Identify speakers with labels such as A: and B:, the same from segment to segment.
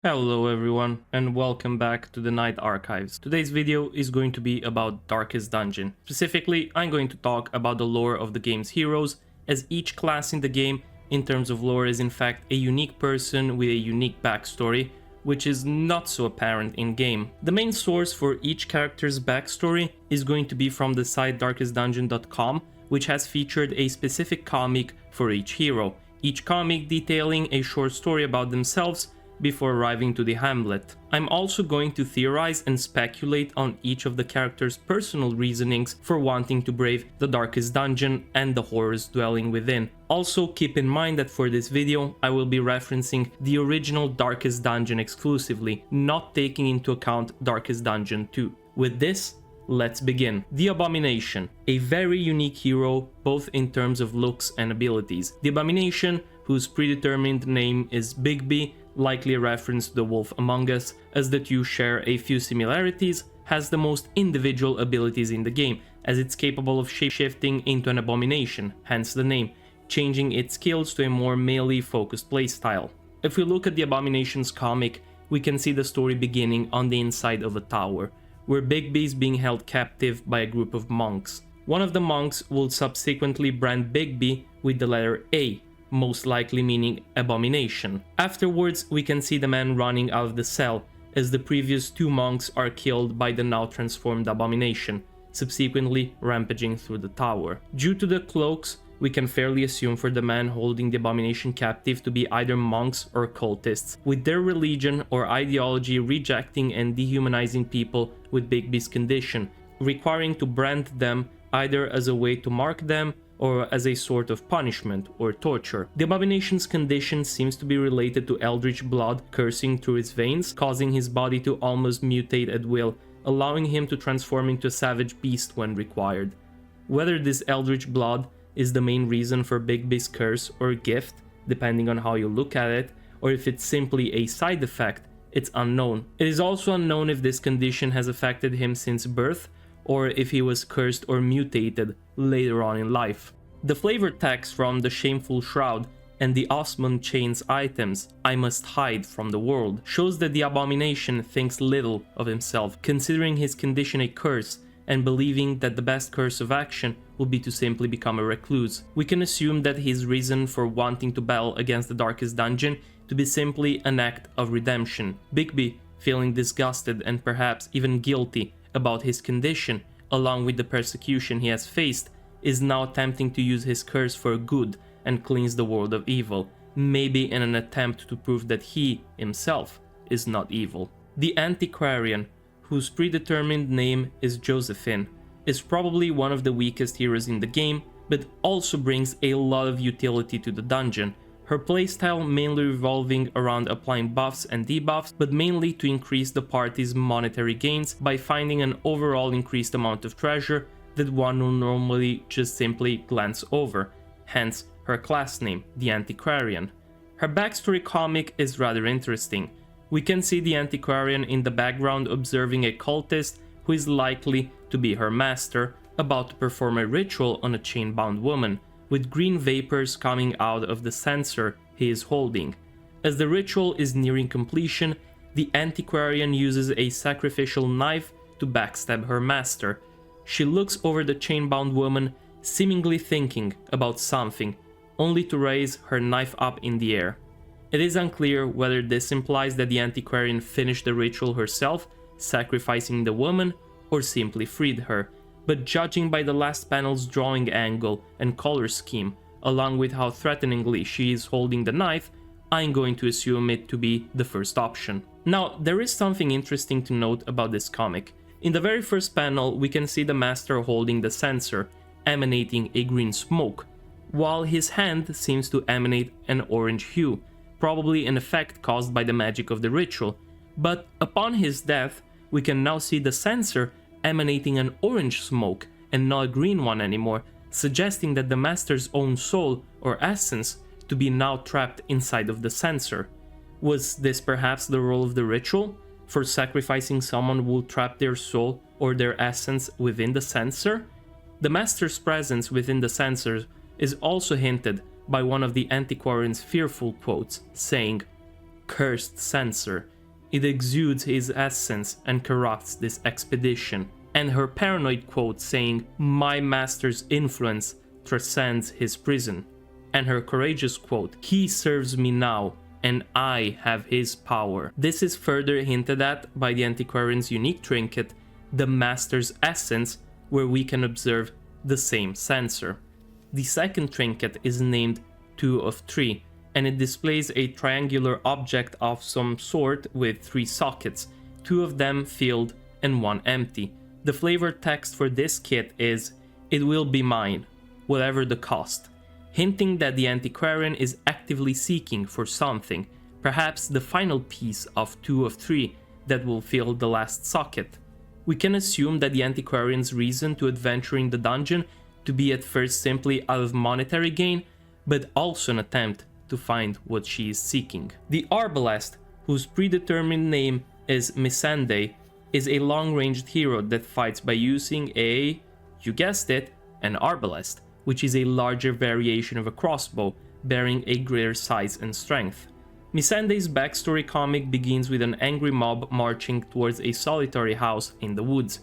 A: Hello everyone and welcome back to the Night Archives. Today's video is going to be about Darkest Dungeon. Specifically, I'm going to talk about the lore of the game's heroes, as each class in the game in terms of lore is in fact a unique person with a unique backstory, which is not so apparent in game. The main source for each character's backstory is going to be from the site darkestdungeon.com, which has featured a specific comic for each hero, each comic detailing a short story about themselves before arriving to the hamlet. I'm also going to theorize and speculate on each of the characters' personal reasonings for wanting to brave the darkest dungeon and the horrors dwelling within. Also keep in mind that for this video I will be referencing the original Darkest Dungeon exclusively, not taking into account Darkest Dungeon 2. With this, let's begin. The Abomination, a very unique hero both in terms of looks and abilities. The Abomination, whose predetermined name is Bigby, likely a reference to the wolf among us, as the two share a few similarities, has the most individual abilities in the game, as it's capable of shapeshifting into an abomination, hence the name, changing its skills to a more melee-focused playstyle. If we look at the Abomination's comic, we can see the story beginning on the inside of a tower, where Bigby is being held captive by a group of monks. One of the monks will subsequently brand Bigby with the letter A, most likely meaning abomination. Afterwards, we can see the man running out of the cell, as the previous two monks are killed by the now transformed abomination, subsequently rampaging through the tower. Due to the cloaks, we can fairly assume for the man holding the abomination captive to be either monks or cultists, with their religion or ideology rejecting and dehumanizing people with Bigby's condition, requiring to brand them either as a way to mark them or as a sort of punishment or torture. The Abomination's condition seems to be related to eldritch blood coursing through his veins, causing his body to almost mutate at will, allowing him to transform into a savage beast when required. Whether this eldritch blood is the main reason for Bigby's curse or gift, depending on how you look at it, or if it's simply a side effect, it's unknown. It is also unknown if this condition has affected him since birth, or if he was cursed or mutated later on in life. The flavor text from the Shameful Shroud and the Osmond Chain's items, I must hide from the world, shows that the Abomination thinks little of himself, considering his condition a curse and believing that the best course of action would be to simply become a recluse. We can assume that his reason for wanting to battle against the Darkest Dungeon to be simply an act of redemption. Bigby, feeling disgusted and perhaps even guilty about his condition, along with the persecution he has faced, is now attempting to use his curse for good and cleanse the world of evil, maybe in an attempt to prove that he, himself, is not evil. The Antiquarian, whose predetermined name is Josephine, is probably one of the weakest heroes in the game, but also brings a lot of utility to the dungeon. Her playstyle mainly revolving around applying buffs and debuffs, but mainly to increase the party's monetary gains by finding an overall increased amount of treasure that one will normally just simply glance over, hence her class name, the Antiquarian. Her backstory comic is rather interesting. We can see the Antiquarian in the background observing a cultist who is likely to be her master, about to perform a ritual on a chain-bound woman, with green vapors coming out of the censer he is holding. As the ritual is nearing completion, the Antiquarian uses a sacrificial knife to backstab her master. She looks over the chain-bound woman, seemingly thinking about something, only to raise her knife up in the air. It is unclear whether this implies that the Antiquarian finished the ritual herself, sacrificing the woman, or simply freed her, but judging by the last panel's drawing angle and color scheme, along with how threateningly she is holding the knife, I'm going to assume it to be the first option. Now, there is something interesting to note about this comic. In the very first panel, we can see the master holding the censer, emanating a green smoke, while his hand seems to emanate an orange hue, probably an effect caused by the magic of the ritual. But upon his death, we can now see the censer emanating an orange smoke and not a green one anymore, suggesting that the master's own soul or essence to be now trapped inside of the censer. Was this perhaps the role of the ritual? For sacrificing someone who will trap their soul or their essence within the censer? The master's presence within the censer is also hinted by one of the Antiquarian's fearful quotes, saying, cursed censor. It exudes his essence and corrupts this expedition. And her paranoid quote saying, "My master's influence transcends his prison." And her courageous quote, "He serves me now, and I have his power." This is further hinted at by the Antiquarian's unique trinket, the Master's Essence, where we can observe the same sensor. The second trinket is named 2 of 3, and it displays a triangular object of some sort with 3 sockets, 2 of them filled and 1 empty. The flavor text for this kit is, "It will be mine, whatever the cost," hinting that the Antiquarian is actively seeking for something, perhaps the final piece of 2 of 3 that will fill the last socket. We can assume that the Antiquarian's reason to adventure in the dungeon to be at first simply out of monetary gain, but also an attempt to find what she is seeking. The Arbalest, whose predetermined name is Missandei, is a long-ranged hero that fights by using you guessed it, an Arbalest, which is a larger variation of a crossbow, bearing a greater size and strength. Missandei's backstory comic begins with an angry mob marching towards a solitary house in the woods.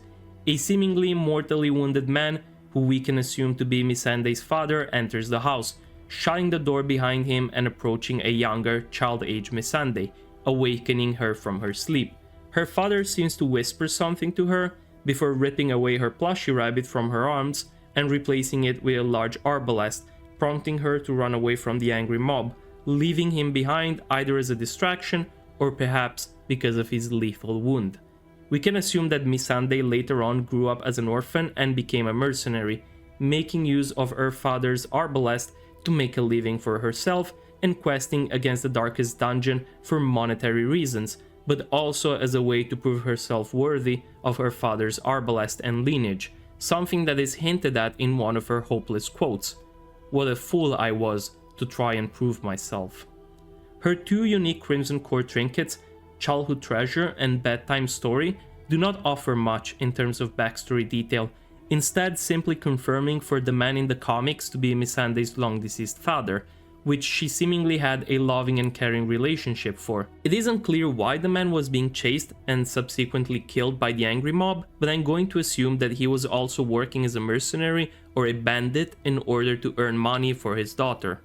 A: A seemingly mortally wounded man, who we can assume to be Missandei's father, enters the house, shutting the door behind him and approaching a younger, child-age Missandei, awakening her from her sleep. Her father seems to whisper something to her, before ripping away her plushie rabbit from her arms and replacing it with a large arbalest, prompting her to run away from the angry mob, leaving him behind either as a distraction or perhaps because of his lethal wound. We can assume that Missandei later on grew up as an orphan and became a mercenary, making use of her father's arbalest to make a living for herself and questing against the darkest dungeon for monetary reasons, but also as a way to prove herself worthy of her father's arbalest and lineage, something that is hinted at in one of her hopeless quotes. "What a fool I was to try and prove myself." Her 2 unique Crimson Core trinkets, Childhood Treasure and Bedtime Story, do not offer much in terms of backstory detail, instead simply confirming for the man in the comics to be Missandei's long-deceased father, which she seemingly had a loving and caring relationship for. It is unclear why the man was being chased and subsequently killed by the angry mob, but I'm going to assume that he was also working as a mercenary or a bandit in order to earn money for his daughter.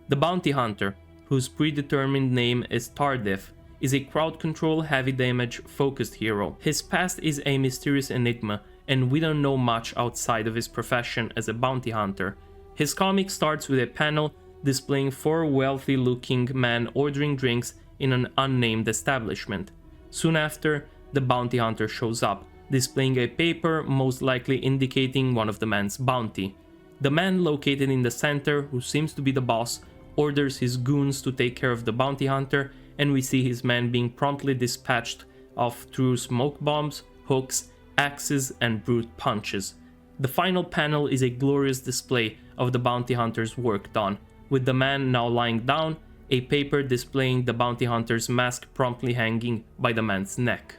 A: The Bounty Hunter, whose predetermined name is Tardif, is a crowd control heavy damage focused hero. His past is a mysterious enigma, and we don't know much outside of his profession as a bounty hunter. His comic starts with a panel displaying 4 wealthy looking men ordering drinks in an unnamed establishment. Soon after, the bounty hunter shows up, displaying a paper most likely indicating one of the men's bounty. The man located in the center, who seems to be the boss, orders his goons to take care of the bounty hunter, and we see his men being promptly dispatched off through smoke bombs, hooks, axes, and brute punches. The final panel is a glorious display of the bounty hunter's work done, with the man now lying down, a paper displaying the bounty hunter's mask promptly hanging by the man's neck.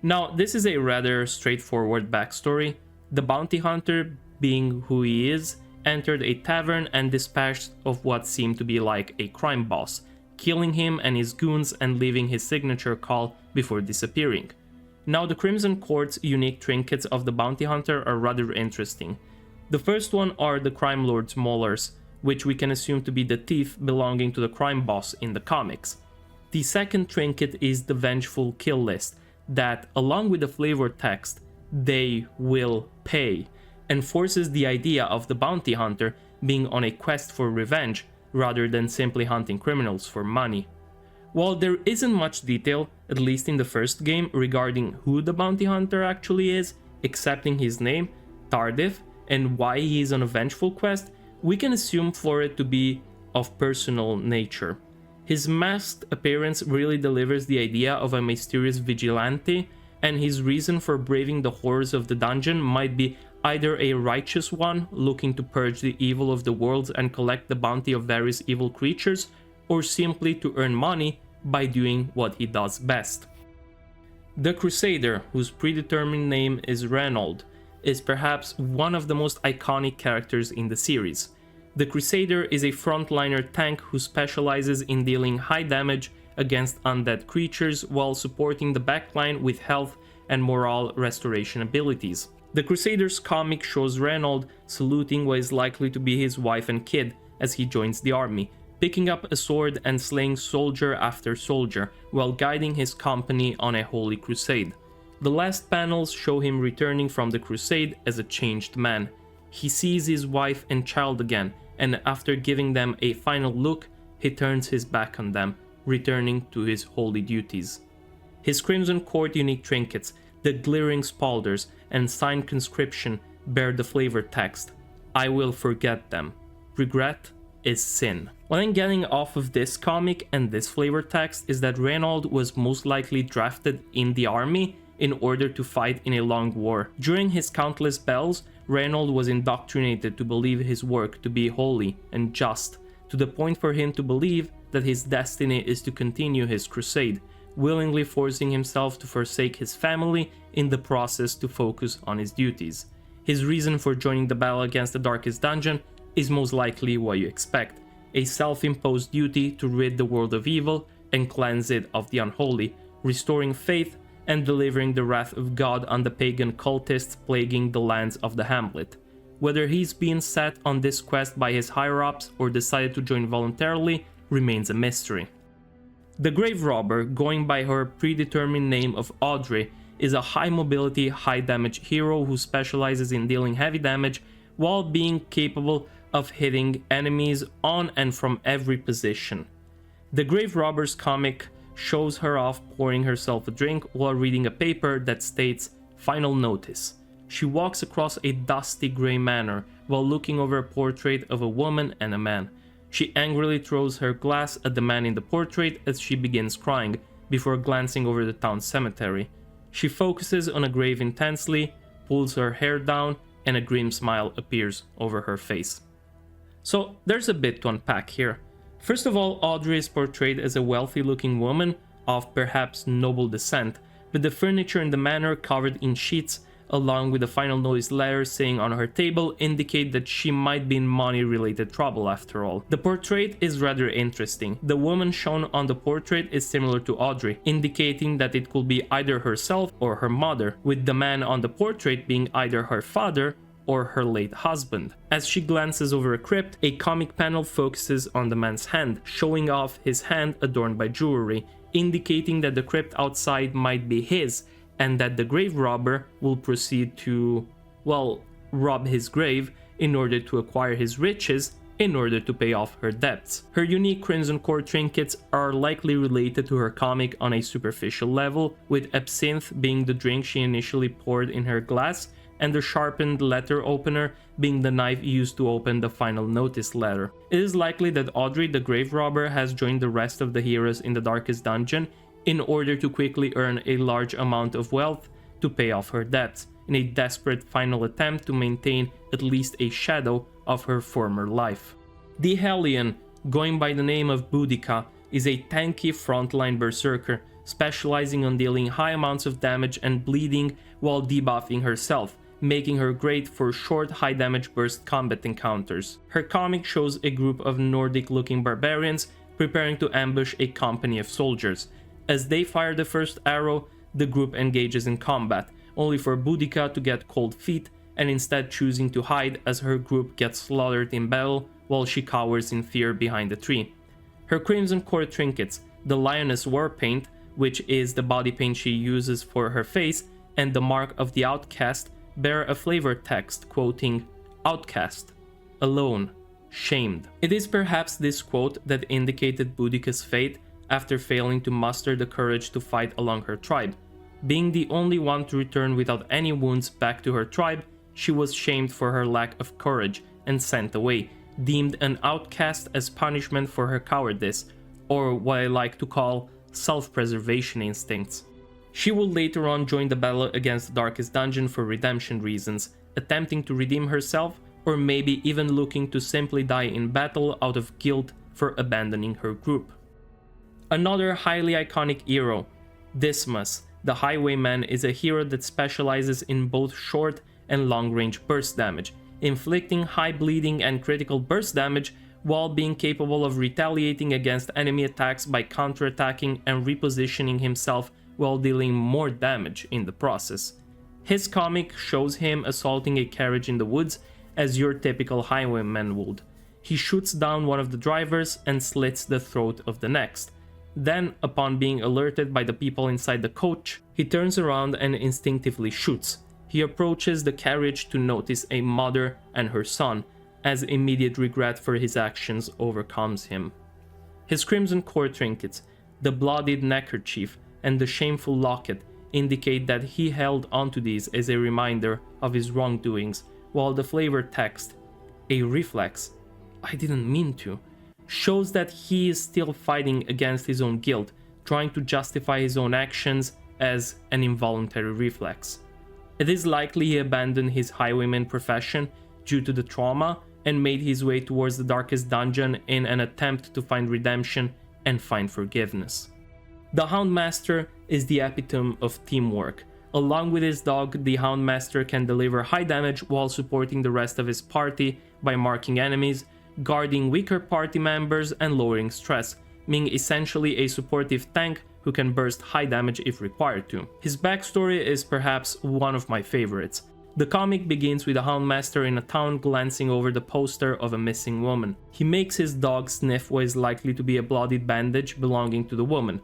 A: Now, this is a rather straightforward backstory. The bounty hunter, being who he is, entered a tavern and dispatched of what seemed to be like a crime boss, killing him and his goons and leaving his signature call before disappearing. Now, the Crimson Court's unique trinkets of the bounty hunter are rather interesting. The first one are the crime lord's molars, which we can assume to be the teeth belonging to the crime boss in the comics. The second trinket is the vengeful kill list that, along with the flavor text, "They will pay," enforces the idea of the bounty hunter being on a quest for revenge rather than simply hunting criminals for money. While there isn't much detail, at least in the first game, regarding who the bounty hunter actually is, excepting his name, Tardif, and why he is on a vengeful quest, we can assume for it to be of personal nature. His masked appearance really delivers the idea of a mysterious vigilante, and his reason for braving the horrors of the dungeon might be either a righteous one, looking to purge the evil of the world and collect the bounty of various evil creatures, or simply to earn money by doing what he does best. The Crusader, whose predetermined name is Reynold, is perhaps one of the most iconic characters in the series. The Crusader is a frontliner tank who specializes in dealing high damage against undead creatures while supporting the backline with health and morale restoration abilities. The Crusaders comic shows Reynold saluting what is likely to be his wife and kid as he joins the army, picking up a sword and slaying soldier after soldier while guiding his company on a holy crusade. The last panels show him returning from the crusade as a changed man. He sees his wife and child again, and after giving them a final look, he turns his back on them, returning to his holy duties. His Crimson Court unique trinkets, the glittering spalders and signed conscription bear the flavor text, "I will forget them. Regret is sin." What I'm getting off of this comic and this flavor text is that Reynold was most likely drafted in the army in order to fight in a long war. During his countless battles, Reynold was indoctrinated to believe his work to be holy and just, to the point for him to believe that his destiny is to continue his crusade, willingly forcing himself to forsake his family in the process to focus on his duties. His reason for joining the battle against the Darkest Dungeon is most likely what you expect, a self-imposed duty to rid the world of evil and cleanse it of the unholy, restoring faith and delivering the wrath of God on the pagan cultists plaguing the lands of the hamlet. Whether he's being set on this quest by his higher-ups or decided to join voluntarily remains a mystery. The Grave Robber, going by her predetermined name of Audrey, is a high-mobility, high-damage hero who specializes in dealing heavy damage while being capable of hitting enemies on and from every position. The Grave Robber's comic shows her off pouring herself a drink while reading a paper that states "Final Notice." She walks across a dusty grey manor while looking over a portrait of a woman and a man. She angrily throws her glass at the man in the portrait as she begins crying, before glancing over the town cemetery. She focuses on a grave intensely, pulls her hair down, and a grim smile appears over her face. So there's a bit to unpack here. First of all, Audrey is portrayed as a wealthy-looking woman of perhaps noble descent, but the furniture in the manor covered in sheets, along with the Final Notice letter saying on her table, indicate that she might be in money-related trouble after all. The portrait is rather interesting. The woman shown on the portrait is similar to Audrey, indicating that it could be either herself or her mother, with the man on the portrait being either her father or her late husband. As she glances over a crypt, a comic panel focuses on the man's hand, showing off his hand adorned by jewelry, indicating that the crypt outside might be his, and that the grave robber will proceed to, well, rob his grave in order to acquire his riches in order to pay off her debts. Her unique Crimson Core trinkets are likely related to her comic on a superficial level, with absinthe being the drink she initially poured in her glass, and the sharpened letter opener being the knife used to open the Final Notice letter. It is likely that Audrey the Grave Robber has joined the rest of the heroes in the Darkest Dungeon in order to quickly earn a large amount of wealth to pay off her debts, in a desperate final attempt to maintain at least a shadow of her former life. The Hellion, going by the name of Boudica, is a tanky frontline berserker, specializing on dealing high amounts of damage and bleeding while debuffing herself, making her great for short high damage burst combat encounters. Her comic shows a group of Nordic looking barbarians preparing to ambush a company of soldiers. As they fire the first arrow, the group engages in combat, only for Boudica to get cold feet and instead choosing to hide as her group gets slaughtered in battle while she cowers in fear behind a tree. Her Crimson Core trinkets, the Lioness War Paint, which is the body paint she uses for her face, and the Mark of the Outcast bear a flavor text quoting "Outcast, alone, shamed." It is perhaps this quote that indicated Boudica's fate after failing to muster the courage to fight along her tribe. Being the only one to return without any wounds back to her tribe, she was shamed for her lack of courage and sent away, deemed an outcast as punishment for her cowardice, or what I like to call self-preservation instincts. She will later on join the battle against the Darkest Dungeon for redemption reasons, attempting to redeem herself, or maybe even looking to simply die in battle out of guilt for abandoning her group. Another highly iconic hero, Dismas, the Highwayman, is a hero that specializes in both short and long-range burst damage, inflicting high bleeding and critical burst damage while being capable of retaliating against enemy attacks by counterattacking and repositioning himself while dealing more damage in the process. His comic shows him assaulting a carriage in the woods as your typical Highwayman would. He shoots down one of the drivers and slits the throat of the next. Then, upon being alerted by the people inside the coach, he turns around and instinctively shoots. He approaches the carriage to notice a mother and her son, as immediate regret for his actions overcomes him. His crimson core trinkets, the bloodied neckerchief, and the shameful locket indicate that he held onto these as a reminder of his wrongdoings, while the flavor text, a reflex, I didn't mean to, shows that he is still fighting against his own guilt, trying to justify his own actions as an involuntary reflex. It is likely he abandoned his highwayman profession due to the trauma and made his way towards the darkest dungeon in an attempt to find redemption and find forgiveness. The Houndmaster is the epitome of teamwork. Along with his dog, the Houndmaster can deliver high damage while supporting the rest of his party by marking enemies, guarding weaker party members, and lowering stress, being essentially a supportive tank who can burst high damage if required to. His backstory is perhaps one of my favorites. The comic begins with a Houndmaster in a town glancing over the poster of a missing woman. He makes his dog sniff what is likely to be a bloodied bandage belonging to the woman.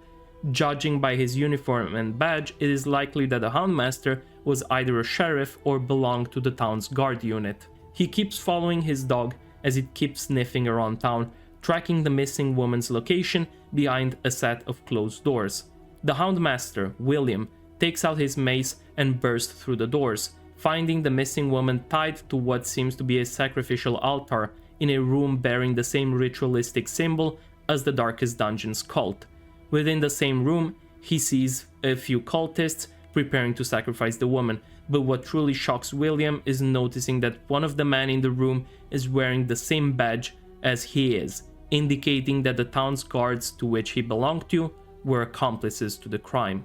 A: Judging by his uniform and badge, it is likely that the Houndmaster was either a sheriff or belonged to the town's guard unit. He keeps following his dog as it keeps sniffing around town, tracking the missing woman's location behind a set of closed doors. The Houndmaster, William, takes out his mace and bursts through the doors, finding the missing woman tied to what seems to be a sacrificial altar in a room bearing the same ritualistic symbol as the darkest dungeon's cult. Within the same room, he sees a few cultists preparing to sacrifice the woman, but what truly shocks William is noticing that one of the men in the room is wearing the same badge as he is, indicating that the town's guards to which he belonged to were accomplices to the crime.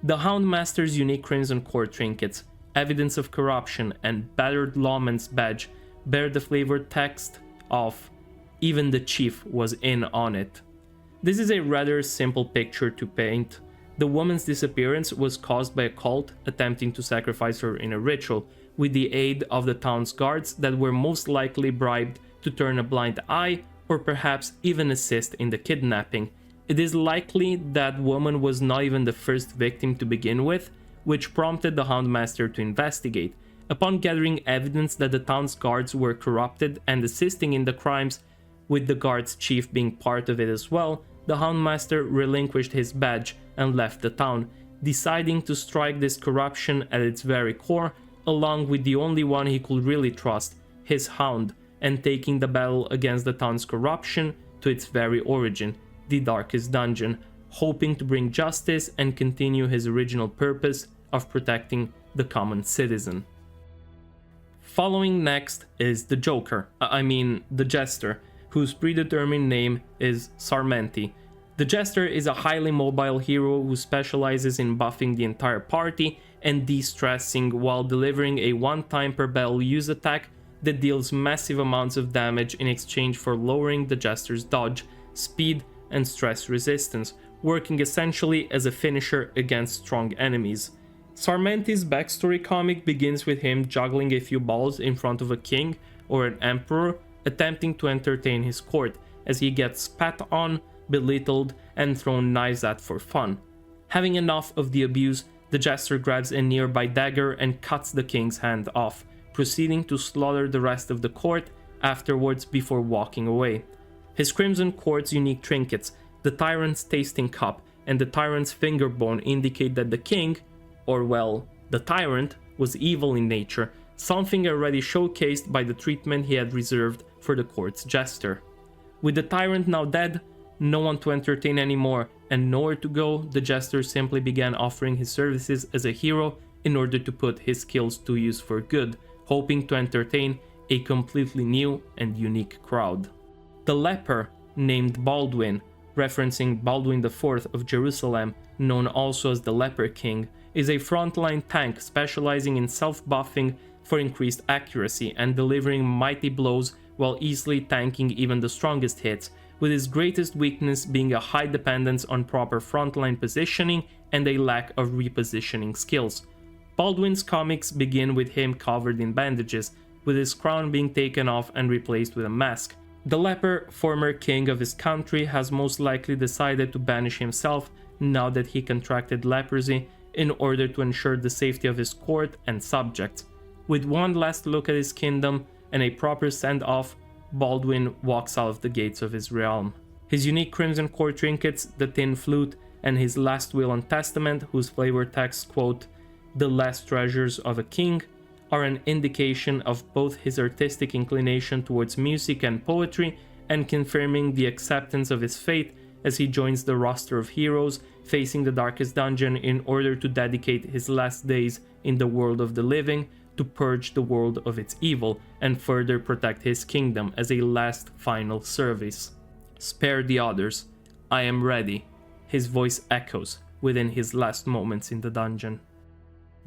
A: The Houndmaster's unique Crimson Core trinkets, evidence of corruption, and battered lawman's badge bear the flavored text of "Even the chief was in on it." This is a rather simple picture to paint. The woman's disappearance was caused by a cult attempting to sacrifice her in a ritual, with the aid of the town's guards that were most likely bribed to turn a blind eye or perhaps even assist in the kidnapping. It is likely that woman was not even the first victim to begin with, which prompted the Houndmaster to investigate. Upon gathering evidence that the town's guards were corrupted and assisting in the crimes, with the guard's chief being part of it as well, the Houndmaster relinquished his badge and left the town, deciding to strike this corruption at its very core, along with the only one he could really trust, his hound, and taking the battle against the town's corruption to its very origin, the darkest dungeon, hoping to bring justice and continue his original purpose of protecting the common citizen. Following next is the the Jester, whose predetermined name is Sarmenti. The Jester is a highly mobile hero who specializes in buffing the entire party and de-stressing while delivering a one-time per battle use attack that deals massive amounts of damage in exchange for lowering the Jester's dodge, speed, and stress resistance, working essentially as a finisher against strong enemies. Sarmenti's backstory comic begins with him juggling a few balls in front of a king or an emperor, attempting to entertain his court, as he gets spat on, belittled, and thrown knives at for fun. Having enough of the abuse, the Jester grabs a nearby dagger and cuts the king's hand off, proceeding to slaughter the rest of the court afterwards before walking away. His Crimson Court's unique trinkets, the Tyrant's tasting cup and the Tyrant's finger bone, indicate that the king, or well, the Tyrant, was evil in nature, something already showcased by the treatment he had reserved for the court's Jester. With the Tyrant now dead, no one to entertain anymore, and nowhere to go, the Jester simply began offering his services as a hero in order to put his skills to use for good, hoping to entertain a completely new and unique crowd. The Leper, named Baldwin, referencing Baldwin IV of Jerusalem, known also as the Leper King, is a frontline tank specializing in self-buffing for increased accuracy and delivering mighty blows while easily tanking even the strongest hits, with his greatest weakness being a high dependence on proper frontline positioning and a lack of repositioning skills. Baldwin's comics begin with him covered in bandages, with his crown being taken off and replaced with a mask. The Leper, former king of his country, has most likely decided to banish himself now that he contracted leprosy in order to ensure the safety of his court and subjects. With one last look at his kingdom and a proper send-off, Baldwin walks out of the gates of his realm. His unique Crimson Core trinkets, the tin flute, and his last will and testament, whose flavor text quote, "the last treasures of a king," are an indication of both his artistic inclination towards music and poetry and confirming the acceptance of his fate as he joins the roster of heroes facing the darkest dungeon in order to dedicate his last days in the world of the living to purge the world of its evil and further protect his kingdom as a last final service. "Spare the others. I am ready," his voice echoes within his last moments in the dungeon.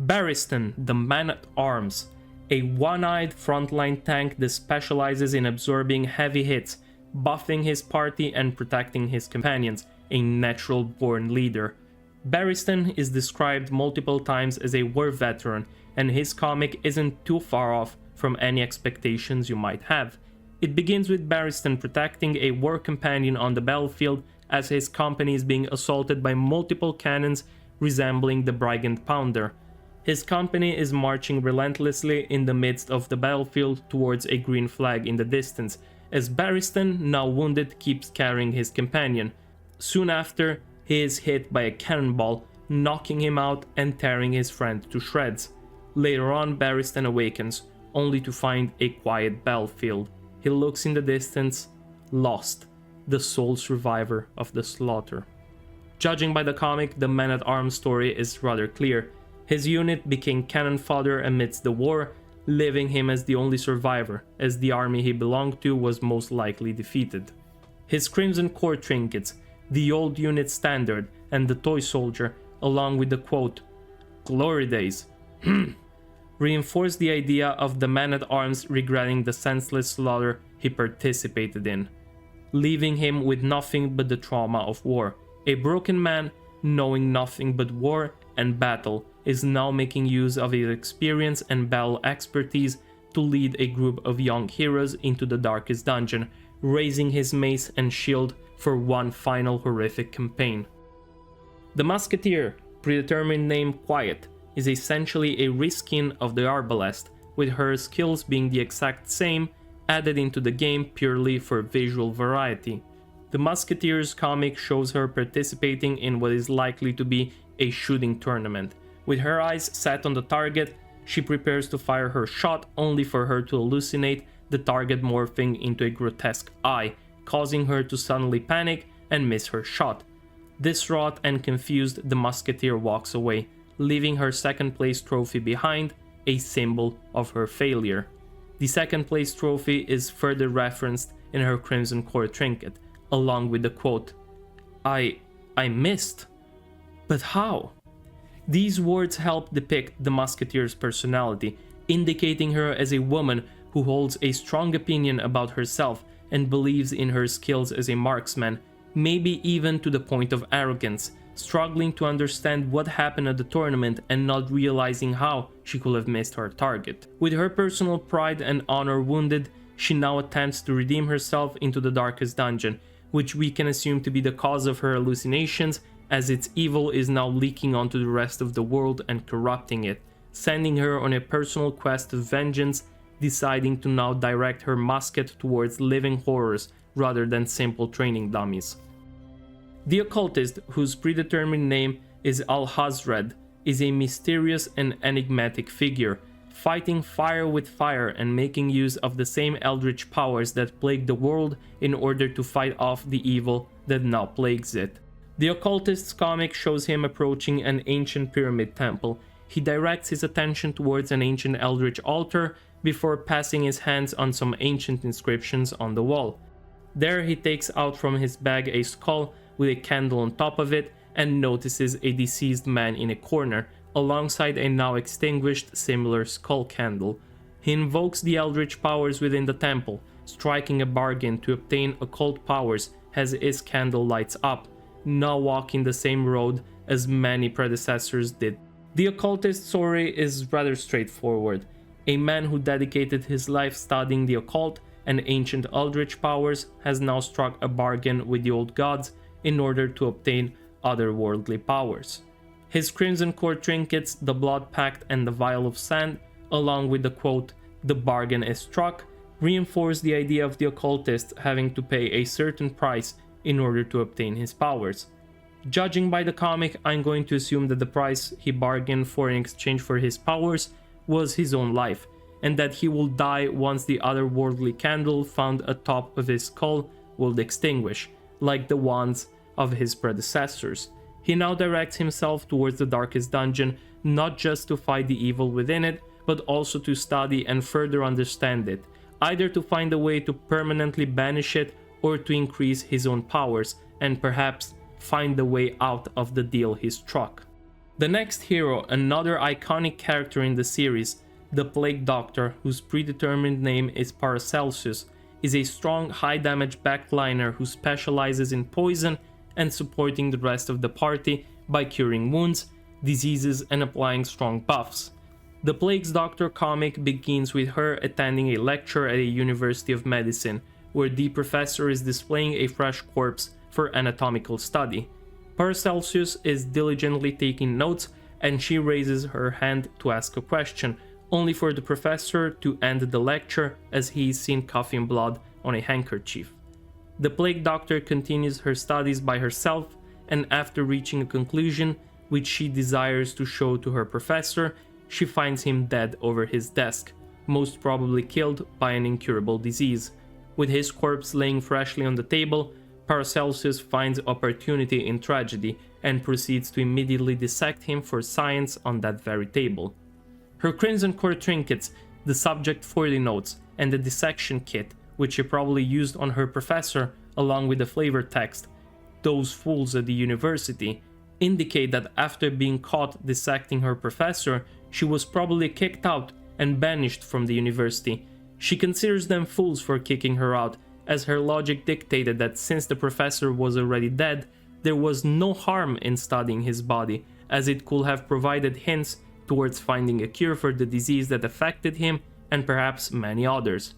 A: Barristan, the Man-at-Arms, a one-eyed frontline tank that specializes in absorbing heavy hits, buffing his party and protecting his companions, a natural-born leader. Barristan is described multiple times as a war veteran, and his comic isn't too far off from any expectations you might have. It begins with Barristan protecting a war companion on the battlefield as his company is being assaulted by multiple cannons resembling the Brigand Pounder. His company is marching relentlessly in the midst of the battlefield towards a green flag in the distance, as Barristan, now wounded, keeps carrying his companion. Soon after, he is hit by a cannonball, knocking him out and tearing his friend to shreds. Later on, Barristan awakens, only to find a quiet battlefield. He looks in the distance, lost, the sole survivor of the slaughter. Judging by the comic, the Man-at-Arms story is rather clear. His unit became cannon fodder amidst the war, leaving him as the only survivor, as the army he belonged to was most likely defeated. His Crimson Core trinkets, the old unit standard, and the toy soldier, along with the quote, "Glory days," reinforce the idea of the Man-at-Arms regretting the senseless slaughter he participated in, leaving him with nothing but the trauma of war. A broken man, knowing nothing but war and battle, is now making use of his experience and battle expertise to lead a group of young heroes into the darkest dungeon, raising his mace and shield for one final horrific campaign. The Musketeer, predetermined name Quiet, is essentially a reskin of the Arbalest, with her skills being the exact same, added into the game purely for visual variety. The Musketeer's comic shows her participating in what is likely to be a shooting tournament. With her eyes set on the target, she prepares to fire her shot only for her to hallucinate the target morphing into a grotesque eye, causing her to suddenly panic and miss her shot. Distraught and confused, the Musketeer walks away, leaving her second place trophy behind, a symbol of her failure. The second place trophy is further referenced in her Crimson Core trinket, along with the quote, I missed. But how?" These words help depict the Musketeer's personality, indicating her as a woman who holds a strong opinion about herself and believes in her skills as a marksman, maybe even to the point of arrogance, struggling to understand what happened at the tournament and not realizing how she could have missed her target. With her personal pride and honor wounded, she now attempts to redeem herself into the darkest dungeon, which we can assume to be the cause of her hallucinations, as its evil is now leaking onto the rest of the world and corrupting it, sending her on a personal quest of vengeance, deciding to now direct her musket towards living horrors rather than simple training dummies. The Occultist, whose predetermined name is Al-Hazred, is a mysterious and enigmatic figure, fighting fire with fire and making use of the same eldritch powers that plague the world in order to fight off the evil that now plagues it. The Occultist's comic shows him approaching an ancient pyramid temple. He directs his attention towards an ancient eldritch altar before passing his hands on some ancient inscriptions on the wall. There he takes out from his bag a skull with a candle on top of it and notices a deceased man in a corner, alongside a now extinguished similar skull candle. He invokes the eldritch powers within the temple, striking a bargain to obtain occult powers as his candle lights up, now walking the same road as many predecessors did. The Occultist story is rather straightforward. A man who dedicated his life studying the occult and ancient eldritch powers has now struck a bargain with the old gods in order to obtain otherworldly powers. His Crimson Core trinkets, the Blood Pact and the Vial of Sand, along with the quote, "the bargain is struck," reinforce the idea of the Occultist having to pay a certain price in order to obtain his powers. Judging by the comic, I'm going to assume that the price he bargained for in exchange for his powers was his own life, and that he will die once the otherworldly candle found atop of his skull will extinguish, like the ones of his predecessors. He now directs himself towards the darkest dungeon, not just to fight the evil within it, but also to study and further understand it, either to find a way to permanently banish it or to increase his own powers, and perhaps find the way out of the deal he struck. The next hero, another iconic character in the series, the Plague Doctor, whose predetermined name is Paracelsus, is a strong, high-damage backliner who specializes in poison and supporting the rest of the party by curing wounds, diseases, and applying strong buffs. The Plague Doctor comic begins with her attending a lecture at a University of Medicine, where the professor is displaying a fresh corpse for anatomical study. Paracelsus is diligently taking notes, and she raises her hand to ask a question, only for the professor to end the lecture as he is seen coughing blood on a handkerchief. The Plague Doctor continues her studies by herself, and after reaching a conclusion, which she desires to show to her professor, she finds him dead over his desk, most probably killed by an incurable disease. With his corpse laying freshly on the table, Paracelsus finds opportunity in tragedy and proceeds to immediately dissect him for science on that very table. Her Crimson Core trinkets, the Subject 40 notes, and the dissection kit, which she probably used on her professor along with the flavor text, "Those fools at the university," indicate that after being caught dissecting her professor, she was probably kicked out and banished from the university. She considers them fools for kicking her out, as her logic dictated that since the professor was already dead, there was no harm in studying his body, as it could have provided hints towards finding a cure for the disease that affected him and perhaps many others.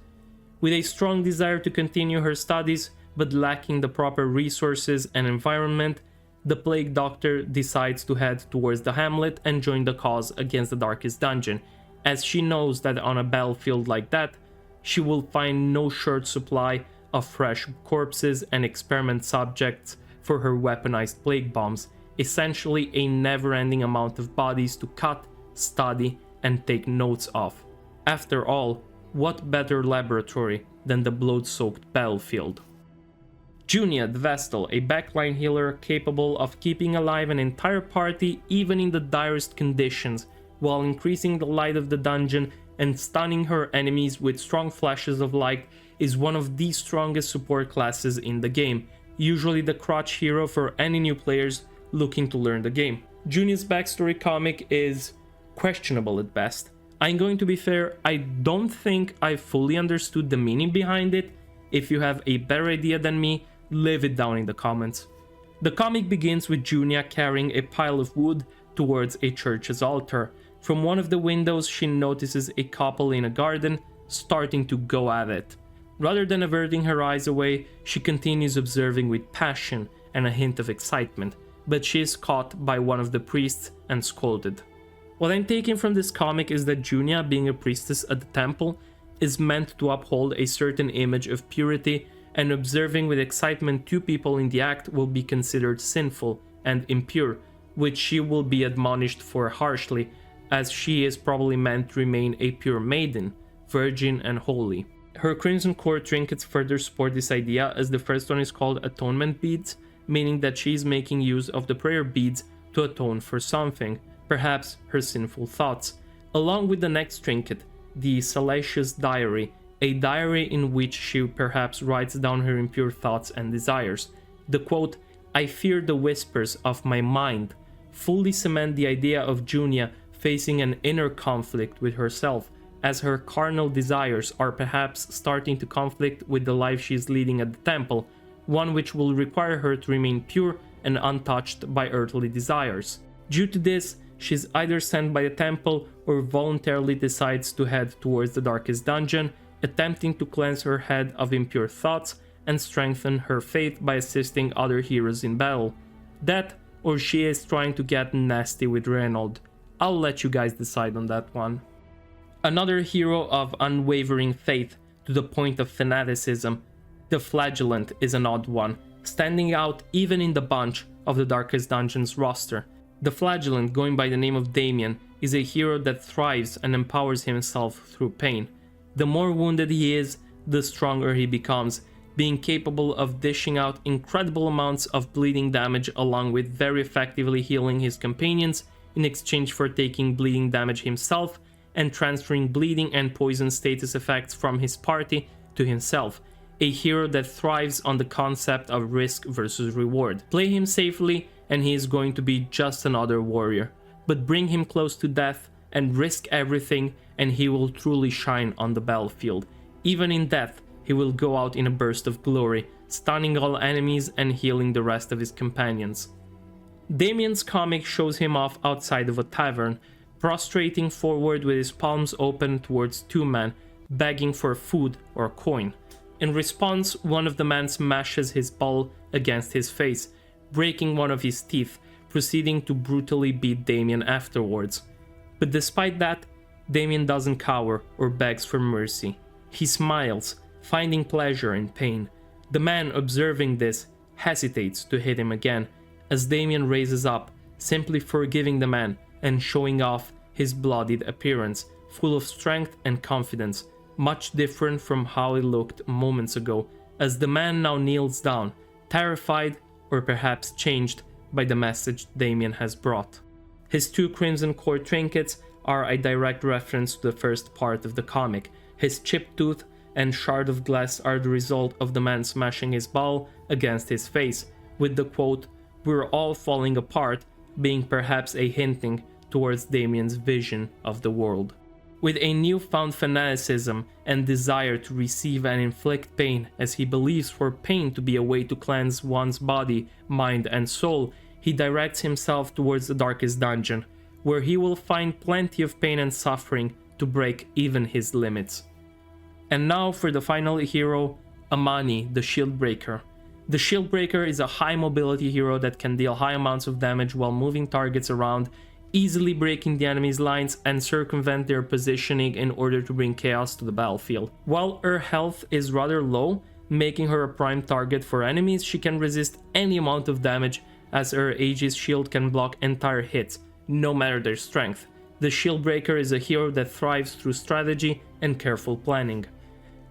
A: With a strong desire to continue her studies, but lacking the proper resources and environment, the Plague Doctor decides to head towards the hamlet and join the cause against the darkest dungeon, as she knows that on a battlefield like that, she will find no short supply of fresh corpses and experiment subjects for her weaponized plague bombs, essentially a never-ending amount of bodies to cut, study, and take notes of. After all, what better laboratory than the blood-soaked battlefield? Junia the Vestal, a backline healer capable of keeping alive an entire party even in the direst conditions, while increasing the light of the dungeon and stunning her enemies with strong flashes of light, is one of the strongest support classes in the game, usually the crutch hero for any new players looking to learn the game. Junia's backstory comic is questionable at best. I'm going to be fair, I don't think I fully understood the meaning behind it. If you have a better idea than me, leave it down in the comments. The comic begins with Junia carrying a pile of wood towards a church's altar. From one of the windows, she notices a couple in a garden starting to go at it. Rather than averting her eyes away, she continues observing with passion and a hint of excitement, but she is caught by one of the priests and scolded. What I'm taking from this comic is that Junia, being a priestess at the temple, is meant to uphold a certain image of purity, and observing with excitement two people in the act will be considered sinful and impure, which she will be admonished for harshly, as she is probably meant to remain a pure maiden, virgin and holy. Her Crimson Core trinkets further support this idea, as the first one is called Atonement Beads, meaning that she is making use of the prayer beads to atone for something, perhaps her sinful thoughts, along with the next trinket, the Salacious Diary, a diary in which she perhaps writes down her impure thoughts and desires. The quote, "I fear the whispers of my mind," fully cement the idea of Junia facing an inner conflict with herself, as her carnal desires are perhaps starting to conflict with the life she is leading at the temple, one which will require her to remain pure and untouched by earthly desires. Due to this, she is either sent by the temple or voluntarily decides to head towards the darkest dungeon, attempting to cleanse her head of impure thoughts and strengthen her faith by assisting other heroes in battle. That, or she is trying to get nasty with Reynolds. I'll let you guys decide on that one. Another hero of unwavering faith to the point of fanaticism, the Flagellant is an odd one, standing out even in the bunch of the Darkest Dungeons roster. The Flagellant, going by the name of Damien, is a hero that thrives and empowers himself through pain. The more wounded he is, the stronger he becomes, being capable of dishing out incredible amounts of bleeding damage along with very effectively healing his companions in exchange for taking bleeding damage himself and transferring bleeding and poison status effects from his party to himself. A hero that thrives on the concept of risk versus reward. Play him safely and he is going to be just another warrior, but bring him close to death and risk everything and he will truly shine on the battlefield. Even in death, he will go out in a burst of glory, stunning all enemies and healing the rest of his companions. Damien's comic shows him off outside of a tavern, prostrating forward with his palms open towards two men, begging for food or coin. In response, one of the men smashes his ball against his face, breaking one of his teeth, proceeding to brutally beat Damien afterwards. But despite that, Damien doesn't cower or begs for mercy. He smiles, finding pleasure in pain. The man observing this hesitates to hit him again, as Damien raises up, simply forgiving the man and showing off his bloodied appearance, full of strength and confidence, much different from how he looked moments ago, as the man now kneels down, terrified or perhaps changed by the message Damien has brought. His two Crimson Core trinkets are a direct reference to the first part of the comic. His chipped tooth and shard of glass are the result of the man smashing his ball against his face, with the quote, "We're all falling apart," being perhaps a hinting towards Damien's vision of the world. With a newfound fanaticism and desire to receive and inflict pain, as he believes for pain to be a way to cleanse one's body, mind and soul, he directs himself towards the darkest dungeon, where he will find plenty of pain and suffering to break even his limits. And now for the final hero, Amani, the Shieldbreaker. The Shieldbreaker is a high mobility hero that can deal high amounts of damage while moving targets around, easily breaking the enemy's lines and circumvent their positioning in order to bring chaos to the battlefield. While her health is rather low, making her a prime target for enemies, she can resist any amount of damage as her Aegis shield can block entire hits, no matter their strength. The Shieldbreaker is a hero that thrives through strategy and careful planning.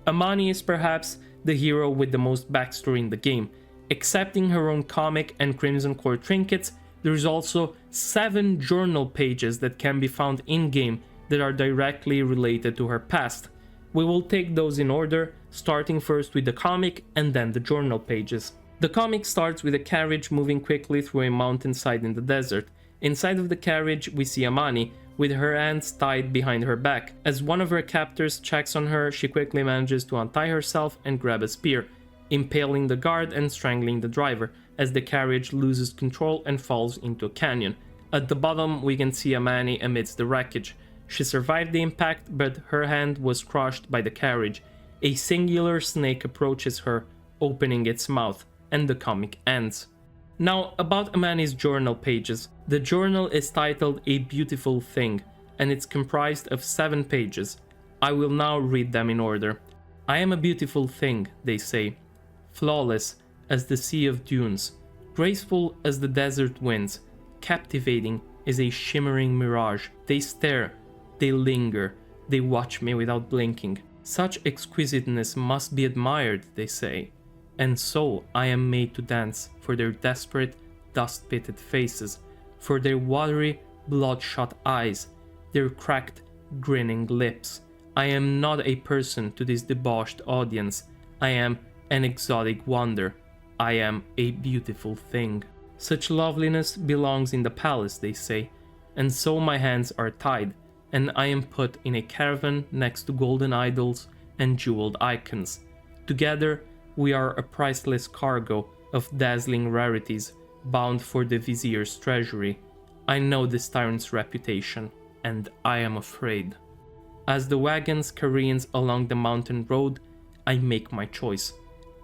A: Amani is perhaps the hero with the most backstory in the game. Excepting her own comic and Crimson Core trinkets, there is also 7 journal pages that can be found in-game that are directly related to her past. We will take those in order, starting first with the comic and then the journal pages. The comic starts with a carriage moving quickly through a mountainside in the desert. Inside of the carriage we see Amani, with her hands tied behind her back. As one of her captors checks on her, she quickly manages to untie herself and grab a spear, impaling the guard and strangling the driver, as the carriage loses control and falls into a canyon. At the bottom we can see Amani amidst the wreckage. She survived the impact, but her hand was crushed by the carriage. A singular snake approaches her, opening its mouth, and the comic ends. Now, about Amani's journal pages. The journal is titled A Beautiful Thing, and it's comprised of 7 pages. I will now read them in order. I am a beautiful thing, they say, flawless as the sea of dunes, graceful as the desert winds, captivating as a shimmering mirage. They stare, they linger, they watch me without blinking. Such exquisiteness must be admired, they say. And so I am made to dance for their desperate, dust-pitted faces, for their watery, bloodshot eyes, their cracked, grinning lips. I am not a person to this debauched audience. I am an exotic wonder. I am a beautiful thing. Such loveliness belongs in the palace, they say, and so my hands are tied, and I am put in a caravan next to golden idols and jeweled icons. Together, we are a priceless cargo of dazzling rarities bound for the vizier's treasury. I know this tyrant's reputation, and I am afraid. As the wagons careens along the mountain road, I make my choice.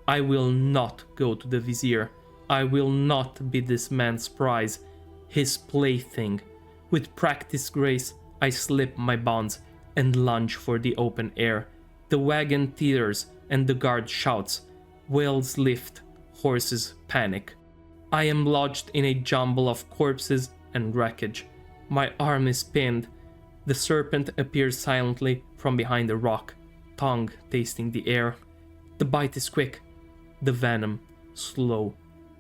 A: I will not go to the vizier. I will not be this man's prize, his plaything. With practiced grace, I slip my bonds and lunge for the open air. The wagon teeters and the guard shouts. Wheels lift, horses panic. I am lodged in a jumble of corpses and wreckage. My arm is pinned. The serpent appears silently from behind a rock, tongue tasting the air. The bite is quick, the venom slow.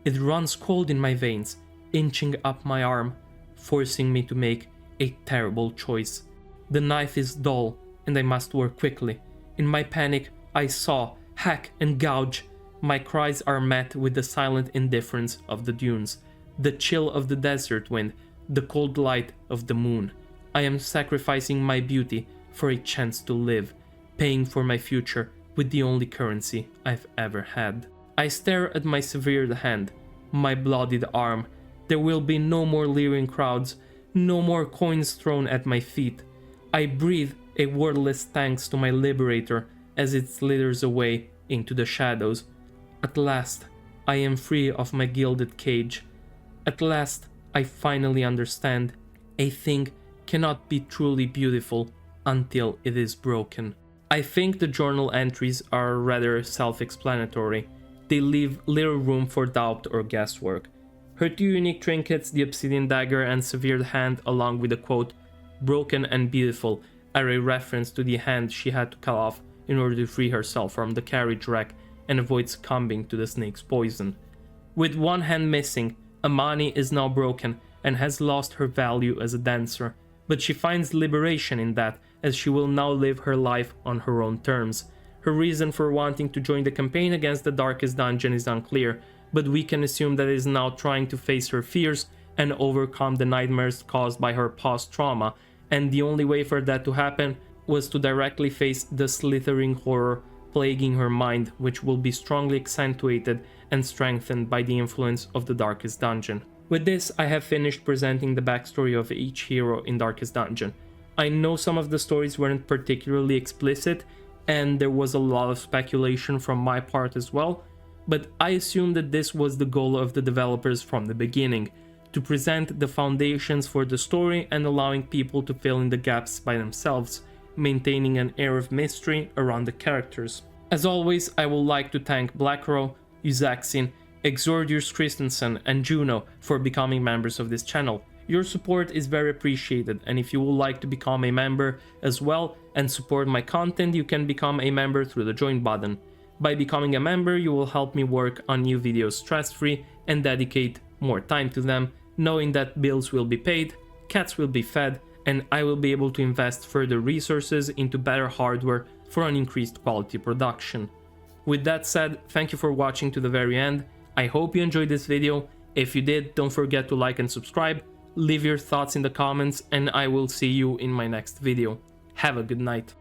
A: It runs cold in my veins, inching up my arm, forcing me to make a terrible choice. The knife is dull, and I must work quickly. In my panic, I saw, hack, and gouge. My cries are met with the silent indifference of the dunes, the chill of the desert wind, the cold light of the moon. I am sacrificing my beauty for a chance to live, paying for my future with the only currency I've ever had. I stare at my severed hand, my bloodied arm. There will be no more leering crowds, no more coins thrown at my feet. I breathe a wordless thanks to my liberator as it slithers away into the shadows. At last, I am free of my gilded cage. At last, I finally understand. A thing cannot be truly beautiful until it is broken. I think the journal entries are rather self-explanatory. They leave little room for doubt or guesswork. Her two unique trinkets, the obsidian dagger and severed hand, along with the quote, broken and beautiful, are a reference to the hand she had to cut off in order to free herself from the carriage wreck and avoid succumbing to the snake's poison. With one hand missing, Amani is now broken and has lost her value as a dancer, but she finds liberation in that, as she will now live her life on her own terms. Her reason for wanting to join the campaign against the Darkest Dungeon is unclear, but we can assume that it is now trying to face her fears and overcome the nightmares caused by her past trauma, and the only way for that to happen was to directly face the slithering horror plaguing her mind, which will be strongly accentuated and strengthened by the influence of the Darkest Dungeon. With this, I have finished presenting the backstory of each hero in Darkest Dungeon. I know some of the stories weren't particularly explicit, and there was a lot of speculation from my part as well, but I assume that this was the goal of the developers from the beginning, to present the foundations for the story and allowing people to fill in the gaps by themselves, maintaining an air of mystery around the characters. As always, I would like to thank Blackrow, Uzaxin, Exordius Christensen and Juno for becoming members of this channel. Your support is very appreciated, and if you would like to become a member as well and support my content, you can become a member through the join button. By becoming a member, you will help me work on new videos stress-free and dedicate more time to them, knowing that bills will be paid, cats will be fed, and I will be able to invest further resources into better hardware for an increased quality production. With that said, thank you for watching to the very end. I hope you enjoyed this video. If you did, don't forget to like and subscribe, leave your thoughts in the comments, and I will see you in my next video. Have a good night.